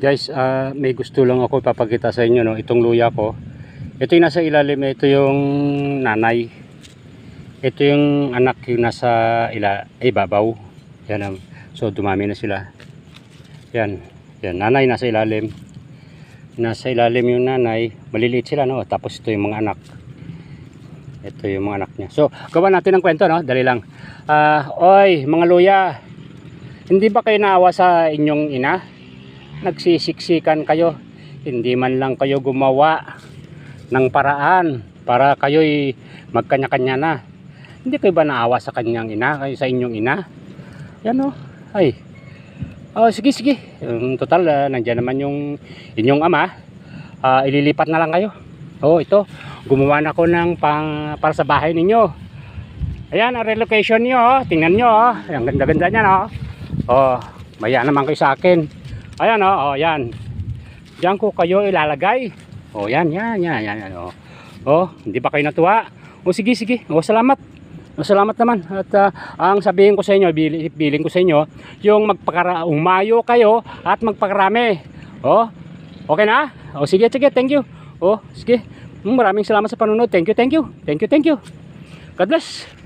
Guys, may gusto lang ako ipapakita sa inyo, no? Itong luya ko. Ito yung nasa ilalim, ito yung nanay. Ito yung anak yung nasa ibabaw. Yan. So dumami na sila. Yan. Yan, nanay nasa ilalim. Nasa ilalim yung nanay. Maliliit sila, no? Tapos ito yung mga anak. Ito yung mga anak niya. So, gawa natin ng kwento, no? Dali lang. Oy, mga luya. Hindi ba kayo naawa sa inyong ina? Nagsisiksikan kayo, hindi man lang kayo gumawa ng paraan para kayo'y magkanya-kanya na. Hindi kayo ba naawa sa kanyang ina, kayo sa inyong ina? Yan o, ay. Sige. Total, nandiyan naman yung inyong ama. Ililipat na lang kayo. Ito, gumawa na ako ng para sa bahay ninyo. Ayan, ang relocation nyo. Tingnan nyo, ang ganda-ganda niya, no? Maya naman kayo sa akin. Ayan, yan. Diyan ko kayo ilalagay. Yan. Hindi ba kayo natuwa? Sige. Salamat. Salamat naman. At ang sabihin ko sa inyo, biling ko sa inyo, yung umayo kayo at magpakarami. Okay na? Sige. Thank you. Sige. Maraming salamat sa panunod. Thank you. God bless.